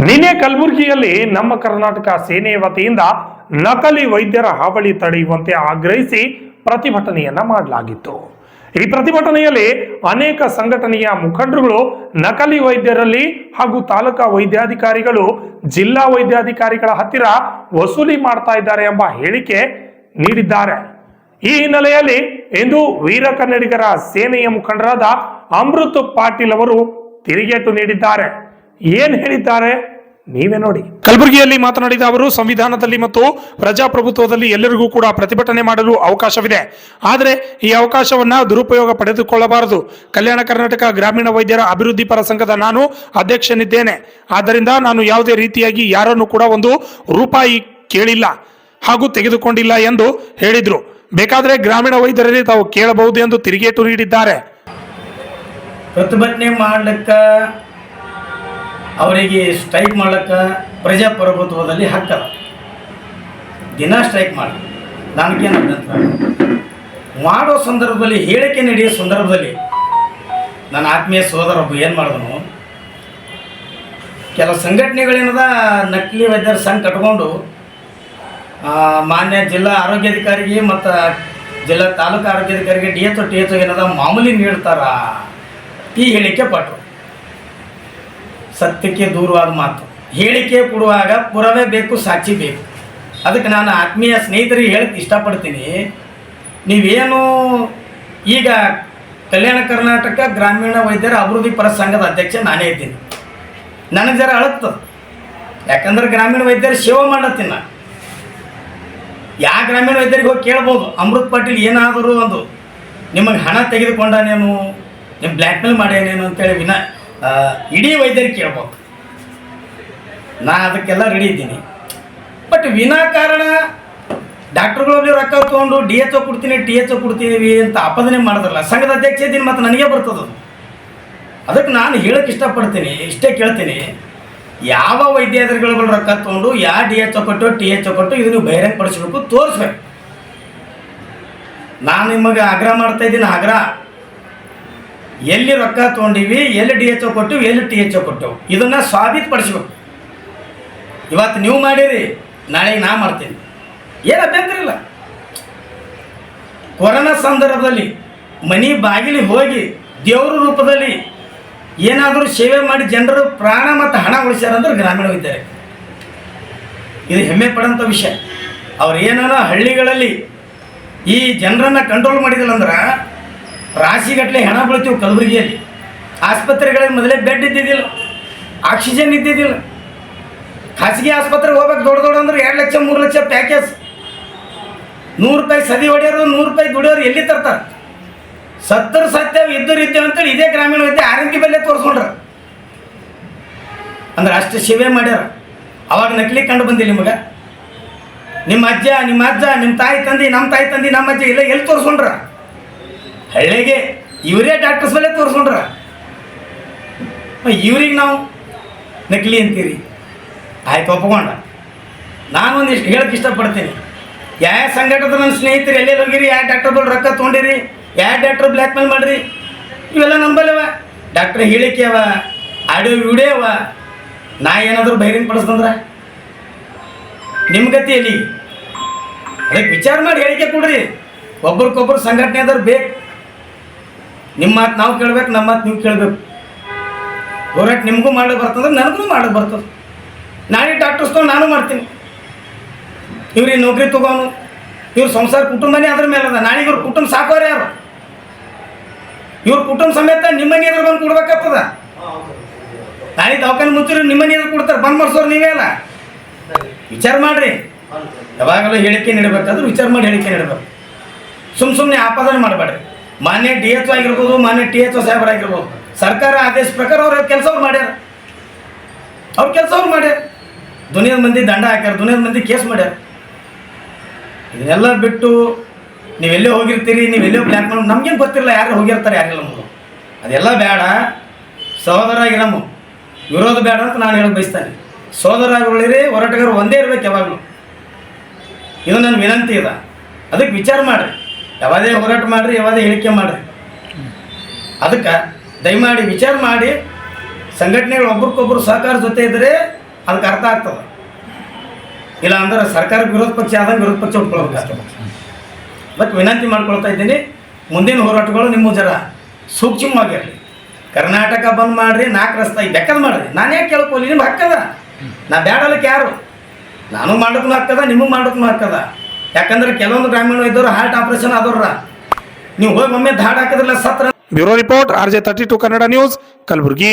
ನಿನ್ನೆ ಕಲಬುರಗಿಯಲ್ಲಿ ನಮ್ಮ ಕರ್ನಾಟಕ ಸೇನೆಯ ವತಿಯಿಂದ ನಕಲಿ ವೈದ್ಯರ ಹಾವಳಿ ತಡೆಯುವಂತೆ ಆಗ್ರಹಿಸಿ ಪ್ರತಿಭಟನೆಯನ್ನ ಮಾಡಲಾಗಿತ್ತು. ಈ ಪ್ರತಿಭಟನೆಯಲ್ಲಿ ಅನೇಕ ಸಂಘಟನೆಯ ಮುಖಂಡರುಗಳು ನಕಲಿ ವೈದ್ಯರಲ್ಲಿ ಹಾಗೂ ತಾಲೂಕಾ ವೈದ್ಯಾಧಿಕಾರಿಗಳು ಜಿಲ್ಲಾ ವೈದ್ಯಾಧಿಕಾರಿಗಳ ಹತ್ತಿರ ವಸೂಲಿ ಮಾಡ್ತಾ ಇದ್ದಾರೆ ಎಂಬ ಹೇಳಿಕೆ ನೀಡಿದ್ದಾರೆ. ಈ ಹಿನ್ನೆಲೆಯಲ್ಲಿ ಇಂದು ವೀರ ಕನ್ನಡಿಗರ ಸೇನೆಯ ಮುಖಂಡರಾದ ಅಮೃತ್ ಪಾಟೀಲ್ ಅವರು ತಿರುಗೇಟು ನೀಡಿದ್ದಾರೆ. ಏನ್ ಹೇಳಿದ್ದಾರೆ ನೀವೇ ನೋಡಿ. ಕಲಬುರಗಿಯಲ್ಲಿ ಮಾತನಾಡಿದ ಅವರು, ಸಂವಿಧಾನದಲ್ಲಿ ಮತ್ತು ಪ್ರಜಾಪ್ರಭುತ್ವದಲ್ಲಿ ಎಲ್ಲರಿಗೂ ಕೂಡ ಪ್ರತಿಭಟನೆ ಮಾಡಲು ಅವಕಾಶವಿದೆ. ಆದರೆ ಈ ಅವಕಾಶವನ್ನ ದುರುಪಯೋಗ ಪಡೆದುಕೊಳ್ಳಬಾರದು. ಕಲ್ಯಾಣ ಕರ್ನಾಟಕ ಗ್ರಾಮೀಣ ವೈದ್ಯರ ಅಭಿವೃದ್ಧಿ ಪರ ಸಂಘದ ನಾನು ಅಧ್ಯಕ್ಷನಿದ್ದೇನೆ. ಆದ್ದರಿಂದ ನಾನು ಯಾವುದೇ ರೀತಿಯಾಗಿ ಯಾರನ್ನು ಕೂಡ ಒಂದು ರೂಪಾಯಿ ಕೇಳಿಲ್ಲ ಹಾಗೂ ತೆಗೆದುಕೊಂಡಿಲ್ಲ ಎಂದು ಹೇಳಿದ್ರು. ಬೇಕಾದ್ರೆ ಗ್ರಾಮೀಣ ವೈದ್ಯರಲ್ಲಿ ತಾವು ಕೇಳಬಹುದು ಎಂದು ತಿರುಗೇಟು ನೀಡಿದ್ದಾರೆ. ಪ್ರತಿಭಟನೆ ಮಾಡ್ಲಿಕ್ಕ ಅವರಿಗೆ ಸ್ಟ್ರೈಕ್ ಮಾಡ್ಲಿಕ್ಕೆ ಪ್ರಜಾಪ್ರಭುತ್ವದಲ್ಲಿ ಹಕ್ಕದ. ದಿನ ಸ್ಟ್ರೈಕ್ ಮಾಡಿ ನನಗೇನು ಅಭ್ಯಂತರ ಮಾಡೋ ಸಂದರ್ಭದಲ್ಲಿ, ಹೇಳಿಕೆ ನಡೆಯೋ ಸಂದರ್ಭದಲ್ಲಿ ನನ್ನ ಆತ್ಮೀಯ ಸೋದರ ಒಬ್ಬ ಏನು ಮಾಡಿದನು, ಕೆಲವು ಸಂಘಟನೆಗಳೇನದ ನಕಲಿ ವೈದ್ಯರ ಸಂಘ ಕಟ್ಕೊಂಡು ಮಾನ್ಯ ಜಿಲ್ಲಾ ಆರೋಗ್ಯಾಧಿಕಾರಿಗೆ ಮತ್ತು ಜಿಲ್ಲಾ ತಾಲೂಕು ಆರೋಗ್ಯಾಧಿಕಾರಿಗೆ ಟಿ ಎಚ್ ಏನದ ಮಾಮೂಲಿ ನೀಡ್ತಾರ ಈ ಹೇಳಿಕೆ ಪಟ್ಟರು. ಸತ್ಯಕ್ಕೆ ದೂರವಾದ ಮಾತು. ಹೇಳಿಕೆ ಕೊಡುವಾಗ ಪುರಾವೆ ಬೇಕು, ಸಾಕ್ಷಿ ಬೇಕು. ಅದಕ್ಕೆ ನಾನು ಆತ್ಮೀಯ ಸ್ನೇಹಿತರಿಗೆ ಹೇಳಕ್ಕೆ ಇಷ್ಟಪಡ್ತೀನಿ, ನೀವೇನು ಈಗ ಕಲ್ಯಾಣ ಕರ್ನಾಟಕ ಗ್ರಾಮೀಣ ವೈದ್ಯರ ಅಭಿವೃದ್ಧಿ ಪರ ಸಂಘದ ಅಧ್ಯಕ್ಷ ನಾನೇ ಇದ್ದೀನಿ. ನನಗೆ ಜರ ಅಳುತ್ತದ, ಯಾಕಂದ್ರೆ ಗ್ರಾಮೀಣ ವೈದ್ಯರ ಸೇವೆ ಮಾಡತ್ತೀನಿ ನಾನು. ಯಾವ ಗ್ರಾಮೀಣ ವೈದ್ಯರಿಗೆ ಹೋಗಿ ಕೇಳ್ಬೋದು, ಅಮೃತ್ ಪಾಟೀಲ್ ಏನಾದರೂ ಒಂದು ನಿಮಗೆ ಹಣ ತೆಗೆದುಕೊಂಡನೇನು, ನಿಮ್ಮ ಬ್ಲ್ಯಾಕ್ ಮೇಲ್ ಮಾಡ್ಯಾನೇನು ಅಂತೇಳಿ ಇಡೀ ವೈದ್ಯರಿಗೆ ಕೇಳ್ಬೋದು. ನಾ ಅದಕ್ಕೆಲ್ಲ ರೆಡಿ ಇದ್ದೀನಿ. ಬಟ್ ವಿನಾಕಾರಣ ಡಾಕ್ಟ್ರುಗಳಲ್ಲಿ ರೊಕ್ಕ ತೊಗೊಂಡು DHO ಕೊಡ್ತೀನಿ THO ಕೊಡ್ತೀವಿ ಅಂತ ಆಪಾದನೆ ಮಾಡಿದ್ರಲ್ಲ, ಸಂಘದ ಅಧ್ಯಕ್ಷ ಇದ್ದೀನಿ ಮತ್ತು ನನಗೆ ಬರ್ತದೆ. ಅದಕ್ಕೆ ನಾನು ಹೇಳೋಕ್ಕೆ ಇಷ್ಟಪಡ್ತೀನಿ, ಇಷ್ಟೇ ಕೇಳ್ತೀನಿ, ಯಾವ ವೈದ್ಯಾಧಿಕಾರಿಗಳು ರೊಕ್ಕ ತೊಗೊಂಡು ಯಾವ DHO ಕೊಟ್ಟು THO ಕೊಟ್ಟು ಇದು ನೀವು ಬಹಿರಂಗ ಪಡಿಸ್ಬೇಕು, ತೋರಿಸ್ಬೇಕು. ನಾನು ನಿಮಗೆ ಆಗ್ರಹ ಮಾಡ್ತಾಯಿದ್ದೀನಿ, ಆಗ್ರಹ ಎಲ್ಲಿ ರೊಕ್ಕ ತೊಗೊಂಡಿವಿ, ಎಲ್ಲಿ DHO ಕೊಟ್ಟಿವಿ, ಎಲ್ಲಿ THO ಕೊಟ್ಟೆವು, ಇದನ್ನು ಸಾಬೀತುಪಡಿಸ್ಬೇಕು. ಇವತ್ತು ನೀವು ಮಾಡಿರಿ, ನಾಳೆಗೆ ನಾ ಮಾಡ್ತೀನಿ, ಏನು ಅಭ್ಯಂತರ ಇಲ್ಲ. ಕೊರೋನಾ ಸಂದರ್ಭದಲ್ಲಿ ಮನೆ ಬಾಗಿಲಿಗೆ ಹೋಗಿ ದೇವರ ರೂಪದಲ್ಲಿ ಏನಾದರೂ ಸೇವೆ ಮಾಡಿ ಜನರು ಪ್ರಾಣ ಮತ್ತು ಹಣ ಉಳಿಸ್ಯಾರಂದ್ರೆ ಗ್ರಾಮೀಣ ವೈದ್ಯರೇ. ಇದು ಹೆಮ್ಮೆ ಪಡೋಂಥ ವಿಷಯ. ಅವ್ರು ಏನಾರ ಹಳ್ಳಿಗಳಲ್ಲಿ ಈ ಜನರನ್ನು ಕಂಟ್ರೋಲ್ ಮಾಡಿದಿಲ್ಲ ಅಂದ್ರೆ ರಾಶಿಗಟ್ಟಲೆ ಹೆಣ ಬೀಳ್ತೀವಿ. ಕಲಬುರಗಿಯಲ್ಲಿ ಆಸ್ಪತ್ರೆಗಳಲ್ಲಿ ಮೊದಲೇ ಬೆಡ್ ಇದ್ದಿದ್ದಿಲ್ಲ, ಆಕ್ಸಿಜನ್ ಇದ್ದಿದ್ದಿಲ್ಲ. ಖಾಸಗಿ ಆಸ್ಪತ್ರೆಗೆ ಹೋಗ್ಬೇಕು ದೊಡ್ಡ ಅಂದ್ರೆ 2 ಲಕ್ಷ 3 ಲಕ್ಷ ಪ್ಯಾಕೇಜ್. 100 ರೂಪಾಯಿ ಸದಿ ಹೊಡೆಯೋರು, 100 ರೂಪಾಯಿ ದುಡಿಯೋರು ಎಲ್ಲಿ ತರ್ತಾರೆ? ಸತ್ತರು ಸತ್ಯವು ಇದ್ದರು ಇದ್ದೇವೆ ಅಂತೇಳಿ ಇದೇ ಗ್ರಾಮೀಣ ವೈದ್ಯ ಆರೋಗ್ಯ ಬೆಲೆ ತೋರಿಸ್ಕೊಂಡ್ರ ಅಂದ್ರೆ ಅಷ್ಟು ಸೇವೆ ಮಾಡ್ಯಾರ. ಅವಾಗ ನಕಲಿ ಕಂಡು ಬಂದಿಲ್ಲ ನಿಮಗೆ. ನಿಮ್ಮ ಅಜ್ಜ, ನಿಮ್ಮ ತಾಯಿ ತಂದಿ, ನಮ್ಮ ತಾಯಿ ತಂದಿ, ನಮ್ಮ ಅಜ್ಜ ಇಲ್ಲ ಎಲ್ಲಿ ತೋರಿಸ್ಕೊಂಡ್ರ? ಹಳ್ಳಿಗೆ ಇವರೇ ಡಾಕ್ಟರ್ಸ್ ಮೇಲೆ ತೋರಿಸ್ಕೊಂಡ್ರ. ಇವ್ರಿಗೆ ನಾವು ನಕಲಿ ಅಂತೀರಿ, ಆಯ್ತು ಒಪ್ಕೊಂಡ. ನಾನು ಒಂದಿಷ್ಟು ಹೇಳಕ್ಕೆ ಇಷ್ಟಪಡ್ತೀನಿ, ಯಾವ ಸಂಘಟನೆ ನನ್ನ ಸ್ನೇಹಿತರು ಎಲ್ಲೆಲ್ಲಿ ಹೋಗಿರಿ, ಯಾವ ಡಾಕ್ಟರ್ ಬಳಿ ರೊಕ್ಕ ತೊಗೊಂಡಿರಿ, ಯಾವ ಡಾಕ್ಟ್ರ್ ಬ್ಲ್ಯಾಕ್ ಮೇಲ್ ಮಾಡಿರಿ, ಇವೆಲ್ಲ ನಂಬಲ್ಲವ. ಡಾಕ್ಟ್ರ್ ಹೇಳಿಕೆ ಅವ, ಆಡಿಯೋ ವಿಡಿಯೋ ಅವ. ನಾ ಏನಾದರೂ ಬಹಿರಂಗ ಪಡಿಸ್ತಂದ್ರೆ ನಿಮ್ಮ ಗತಿಯಲ್ಲಿ ಅದಕ್ಕೆ ವಿಚಾರ ಮಾಡಿ ಹೇಳಿಕೆ ಕೊಡ್ರಿ. ಒಬ್ರಿಗೊಬ್ರು ಸಂಘಟನೆ ಆದವ್ರು ಬೇಕು. ನಿಮ್ಮ ಮಾತು ನಾವು ಕೇಳ್ಬೇಕು, ನಮ್ಮ ಮಾತು ನೀವು ಕೇಳಬೇಕು. ಹೋರಾಟ ನಿಮಗೂ ಮಾಡೋಕೆ ಬರ್ತಂದ್ರೆ ನನಗೂ ಮಾಡೋಕೆ ಬರ್ತದೆ. ನಾಳೆ ಡಾಕ್ಟರ್ಸ್ ತೊಗೊಂಡು ನಾನು ಮಾಡ್ತೀನಿ. ಇವ್ರಿಗೆ ನೌಕರಿ ತಗೋನು, ಇವ್ರ ಸಂಸಾರ ಕುಟುಂಬನೇ ಅದ್ರ ಮೇಲೆ ಅದ. ನಾಳೆ ಇವ್ರ ಕುಟುಂಬ ಸಾಕೋರು ಯಾರು? ಇವ್ರ ಕುಟುಂಬ ಸಮೇತ ನಿಮ್ಮನೆ ಎದುರು ಬಂದು ಕೊಡ್ಬೇಕಾಗ್ತದ. ನಾಳೆ ದವಾಖಾನೆ ಮುಚ್ಚಿರು ನಿಮ್ಮನೆ ಎದುರು ಕೊಡ್ತಾರೆ, ಬಂದ್ ಮಾಡಿಸೋರು ನೀವೇ ಅಲ್ಲ. ವಿಚಾರ ಮಾಡಿರಿ. ಯಾವಾಗಲೂ ಹೇಳಿಕೆ ನೀಡಬೇಕಾದ್ರೆ ವಿಚಾರ ಮಾಡಿ ಹೇಳಿಕೆ ನೀಡಬೇಕು. ಸುಮ್ಮನೆ ಆಪಾದನೆ ಮಾಡಬೇಡ್ರಿ. ಮಾನ್ಯ DHO ಆಗಿರ್ಬೋದು, ಮಾನ್ಯ THO ಸಾಹೇಬರಾಗಿರ್ಬೋದು, ಸರ್ಕಾರ ಆದೇಶ ಪ್ರಕಾರ ಅವ್ರ ಕೆಲಸ ಅವ್ರು ಮಾಡ್ಯಾರ. ಅವ್ರ ಕೆಲಸ ಅವ್ರು ಮಾಡ್ಯಾರ. ದುನಿಯಾದ ಮಂದಿ ದಂಡ ಹಾಕ್ಯಾರ, ದುನಿಯಾದ ಮಂದಿ ಕೇಸ್ ಮಾಡ್ಯಾರ. ಇದನ್ನೆಲ್ಲ ಬಿಟ್ಟು ನೀವೆಲ್ಲೇ ಹೋಗಿರ್ತೀರಿ, ನೀವೆಲ್ಲೇ ಬ್ಲ್ಯಾಕ್ ಮಾಡಿ ನಮಗೇನು ಗೊತ್ತಿರಲ್ಲ ಯಾರು ಹೋಗಿರ್ತಾರೆ ಯಾರಿಲ್ಲ. ನಮಗೂ ಅದೆಲ್ಲ ಬೇಡ. ಸಹೋದರಾಗಿ ನಮ್ಮ ವಿರೋಧ ಬೇಡ ಅಂತ ನಾನು ಹೇಳಕ್ಕೆ ಬಯಸ್ತಾನೆ. ಸಹೋದರಾಗಿರಿ, ಹೋರಾಟಗಾರರು ಒಂದೇ ಇರ್ಬೇಕು ಯಾವಾಗಲೂ. ಇದು ನನ್ನ ವಿನಂತಿ ಇದೆ. ಅದಕ್ಕೆ ವಿಚಾರ ಮಾಡಿರಿ. ಯಾವುದೇ ಹೋರಾಟ ಮಾಡಿರಿ, ಯಾವುದೇ ಹೇಳಿಕೆ ಮಾಡಿರಿ. ಅದಕ್ಕೆ ದಯಮಾಡಿ ವಿಚಾರ ಮಾಡಿ ಸಂಘಟನೆಗಳು ಒಬ್ರಿಗೊಬ್ಬರು ಸಹಕಾರ ಜೊತೆ ಇದ್ದರೆ ಅದಕ್ಕೆ ಅರ್ಥ ಆಗ್ತದೆ. ಇಲ್ಲ ಅಂದ್ರೆ ಸರ್ಕಾರಕ್ಕೆ ವಿರೋಧ ಪಕ್ಷ ಆದಂಗೆ ವಿರೋಧ ಪಕ್ಷ ಒಪ್ಕೊಳ್ಬೇಕಾಗ್ತದೆ. ಬಟ್ ವಿನಂತಿ ಮಾಡ್ಕೊಳ್ತಾ ಇದ್ದೀನಿ, ಮುಂದಿನ ಹೋರಾಟಗಳು ನಿಮ್ಮ ಜರ ಸೂಕ್ಷ್ಮವಾಗಿರಲಿ. ಕರ್ನಾಟಕ ಬಂದ್ ಮಾಡಿರಿ, 4 ರಸ್ತೆ ಬೆಕ್ಕದ ಮಾಡಿರಿ, ನಾನು ಯಾಕೆ ಕೇಳ್ಕೊಳ್ಳಿ, ನಿಮ್ಗೆ ಹಕ್ಕದ. ನಾ ಬ್ಯಾಡಲ್ಲಕ್ಕೆ ಯಾರು, ನಾನು ಮಾಡೋಕ್ಕೂ ಹಾಕದ, ನಿಮಗೆ ಮಾಡೋಕ್ಕೂ ಹಾಕದ. ಯಾಕಂದ್ರೆ ಕೆಲವೊಂದು ಗ್ರಾಮೀಣ ಇದ್ದವರು ಹಾರ್ಟ್ ಆಪರೇಷನ್ ಆದವ್ರ, ನೀವು ಹೋಗಿ ಒಮ್ಮೆ ಧಾಡ್ ಹಾಕಿದ್ರಲ್ಲ ಸತ್ರ. Bureau report RJ32 Kannada news, Kalaburagi.